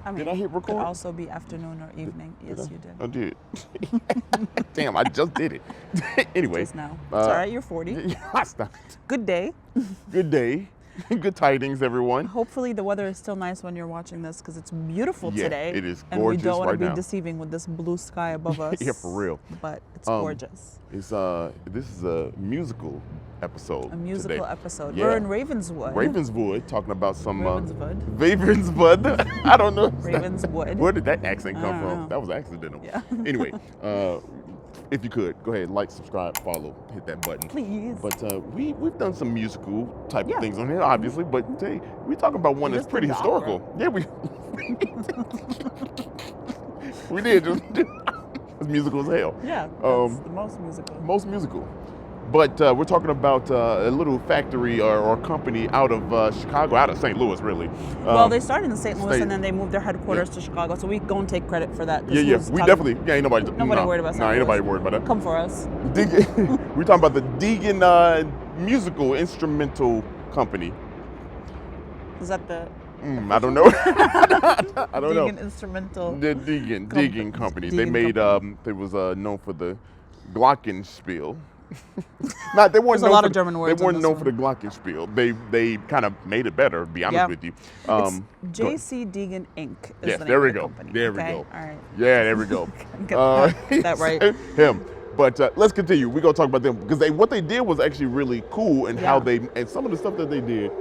I mean, Did I hit it could record? also be afternoon or evening. Yes, you did. I did. Damn, I just did it. Anyway. Just now. It's all right, you're 40. I stopped. Good day. Good day. Good tidings, everyone. Hopefully the weather is still nice when you're watching this because it's beautiful Yeah, today. it is And we gorgeous don't want right to be now. deceiving with this blue sky above us. Yeah, for real. But it's gorgeous. It's this is a musical episode. A musical today. episode. Yeah. We're in Ravenswood. Ravenswood, talking about some Ravenswood. Ravenswood. I don't know. Ravenswood. Where did that accent come I don't from? know. That was accidental. Yeah. Anyway, if you could go ahead, like, subscribe, follow, hit that button. Please. But we've done some musical type Yeah. of things on here, obviously. But today we're talking about one We that's just pretty did the historical. opera. Yeah, we did. It's musical as hell. Yeah, that's the most musical. Most musical. But we're talking about a little factory or company out of Chicago, out of St. Louis, really. Well, they started in St. Louis state- and then they moved their headquarters to Chicago, so we go and take credit for that. 'cause Yeah, who's we talking- definitely. Yeah, ain't nobody. Nobody worried about No, St. ain't nobody Louis. worried about that. Come for us. Deagan, we're talking about the Deagan musical company. Is that the I don't know. I don't know. Deagan instrumental? The Deagan company. They Deagan made. company. They was known for the Glockenspiel. Not they weren't There's a known lot for of German words They weren't in known this for the Glockenspiel. They kind of made it better. To be honest Yeah. with you. It's go ahead. JC Deagan Inc. is Yes, the name there we of the go. company. There we Okay? go. All right. Yeah, there we go. Get that right. Him. But let's continue. We're gonna talk about them because what they did was actually really cool, and how Yeah. and some of the stuff that they did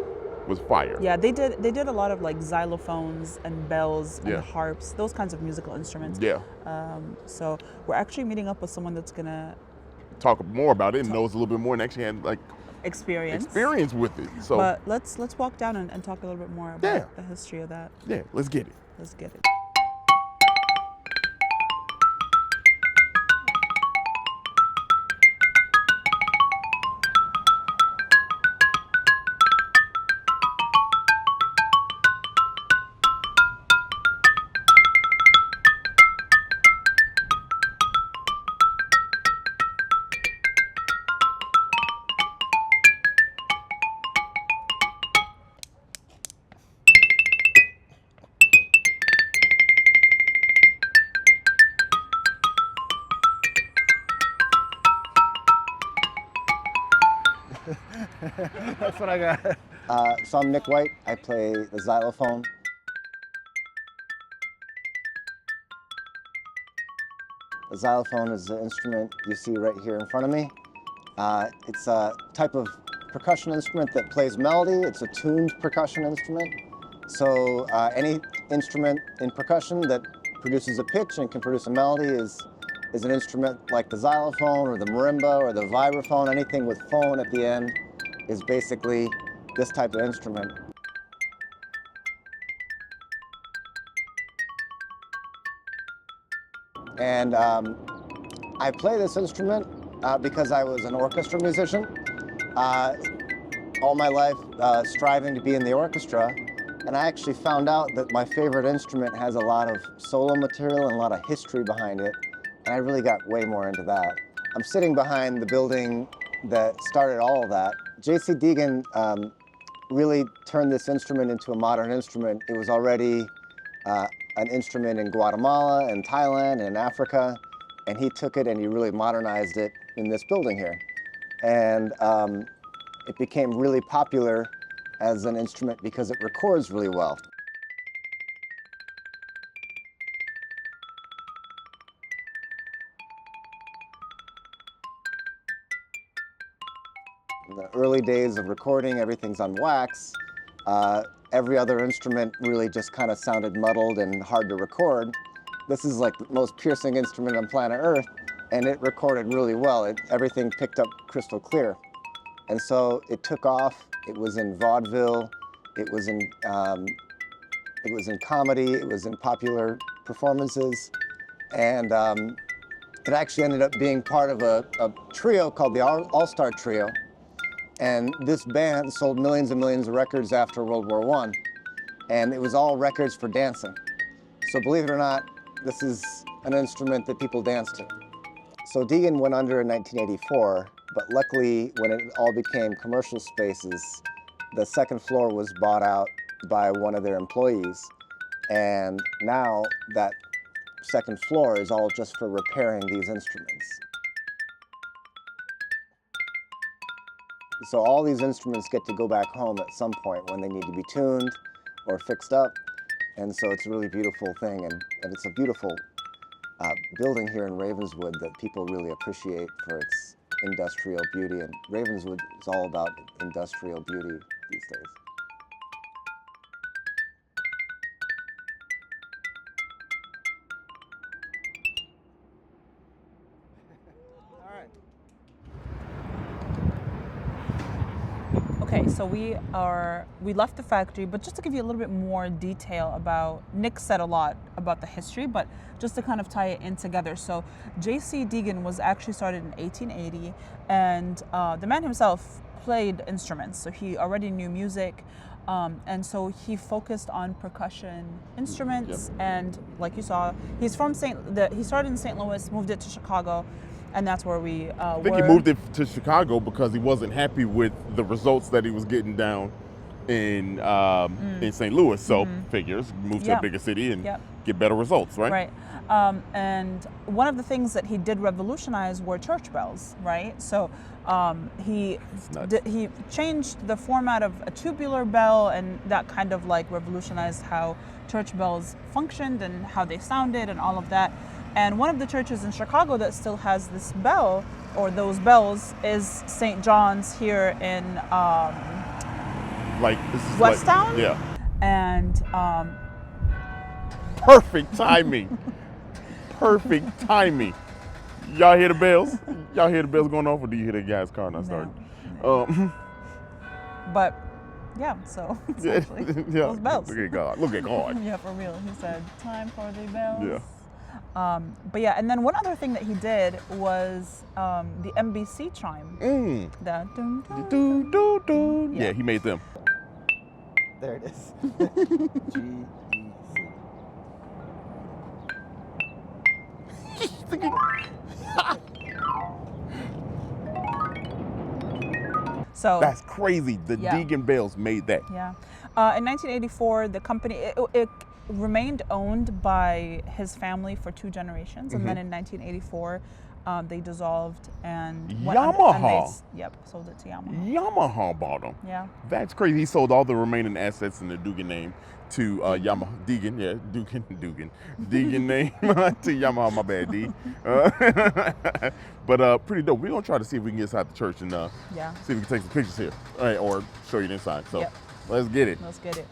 was fire. Yeah, they did a lot of like xylophones and bells and Yeah. harps, those kinds of musical instruments. Yeah. So we're actually meeting up with someone that's gonna Talk more about it and knows a little bit more, and actually had like experience with it. So But let's walk down and talk a little bit more about Yeah. the history of that. yeah, let's get it. Let's get it. That's what I got. So I'm Nick White. I play the xylophone. The xylophone is the instrument you see right here in front of me. It's a type of percussion instrument that plays melody. It's a tuned percussion instrument. So any instrument in percussion that produces a pitch and can produce a melody is an instrument like the xylophone or the marimba or the vibraphone. Anything with phone at the end is basically this type of instrument. And I play this instrument because I was an orchestra musician. All my life striving to be in the orchestra. And I actually found out that my favorite instrument has a lot of solo material and a lot of history behind it. And I really got way more into that. I'm sitting behind the building that started all of that. JC Deagan really turned this instrument into a modern instrument. It was already an instrument in Guatemala and Thailand and Africa, and he took it and he really modernized it in this building here. And it became really popular as an instrument because it records really well. In the early days of recording, everything's on wax. Every other instrument really just kind of sounded muddled and hard to record. This is like the most piercing instrument on planet Earth, and it recorded really well. Everything picked up crystal clear. And so it took off. It was in vaudeville. It was in comedy. It was in popular performances. And it actually ended up being part of a trio called the All-Star Trio. And this band sold millions and millions of records after World War I. And it was all records for dancing. So believe it or not, this is an instrument that people dance to. So Deagan went under in 1984, but luckily when it all became commercial spaces, the second floor was bought out by one of their employees. And now that second floor is all just for repairing these instruments. So all these instruments get to go back home at some point when they need to be tuned or fixed up. And so it's a really beautiful thing, and it's a beautiful building here in Ravenswood that people really appreciate for its industrial beauty. And Ravenswood is all about industrial beauty these days. Okay, so we left the factory, but just to give you a little bit more detail about, Nick said a lot about the history, but just to kind of tie it in together. So J.C. Deagan was actually started in 1880, and the man himself played instruments, so he already knew music, and so he focused on percussion instruments. Yep. And like you saw, he's from he started in St. Louis, moved it to Chicago, and that's where we I think he moved it to Chicago because he wasn't happy with the results that he was getting down in St. Louis. So figures move to a bigger city and get better results, right? Right. And one of the things that he did revolutionize were church bells, right? So he changed the format of a tubular bell, and that kind of like revolutionized how church bells functioned and how they sounded and all of that. And one of the churches in Chicago that still has this bell, or those bells, is St. John's here in Westtown. Yeah. And perfect timing. Perfect timing. Y'all hear the bells? Y'all hear the bells going off, or do you hear the guy's car not starting? But yeah, so it's actually those bells. Look at God. Look at God. Yeah, for real. He said, "Time for the bells." Yeah. But yeah, and then one other thing that he did was the NBC chime. The dun, dun, Doo, doo, doo. Yeah, he made them. There it is. GEC. So that's crazy. The Deagan bells made that. Yeah. In 1984, the company it remained owned by his family for 2 generations, and then in 1984, they dissolved and Yamaha. Sold it to Yamaha. Yamaha bought them. Yeah. That's crazy. He sold all the remaining assets in the Deagan name to Yamaha. Deagan, yeah, Deagan name to Yamaha. My bad, D. But pretty dope. We're gonna try to see if we can get inside the church and see if we can take some pictures here, or show you the inside. So let's get it. Let's get it.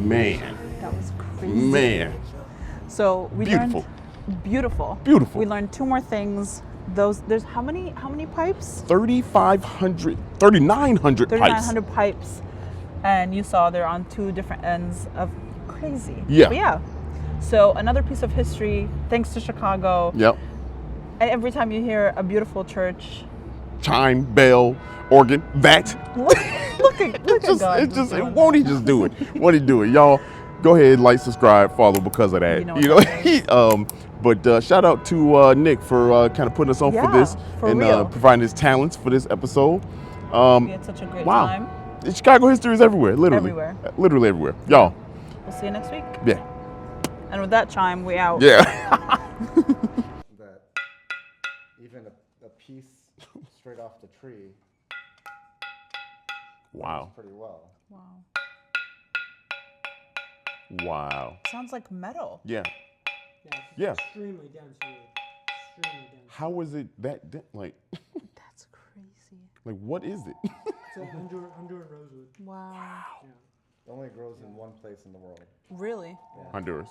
Man. That was crazy. Man. So we Beautiful. learned beautiful. We learned 2 more things. There's how many pipes? 3,900 pipes. 3,900 pipes. And you saw they're on 2 different ends of crazy. Yeah. But yeah. So another piece of history, thanks to Chicago. Yep. And every time you hear a beautiful church, chime, bell, organ, that. look at God. Won't he just do it? Won't he do it? Y'all, go ahead, like, subscribe, follow because of that. You know, but shout out to Nick for kind of putting us on for this and providing his talents for this episode. We had such a great time. Chicago history is everywhere, literally. Literally everywhere. Y'all. We'll see you next week. Yeah. And with that chime, we out. Yeah. That even a piece straight off the tree. Wow. Pretty well. Wow. Wow. Sounds like metal. Yeah. Yeah. Extremely dense wood. Extremely dense. How is it that like? That's crazy. Like, what is it? It's a Honduran rosewood. Wow. Yeah. It only grows in one place in the world. Really? Honduras.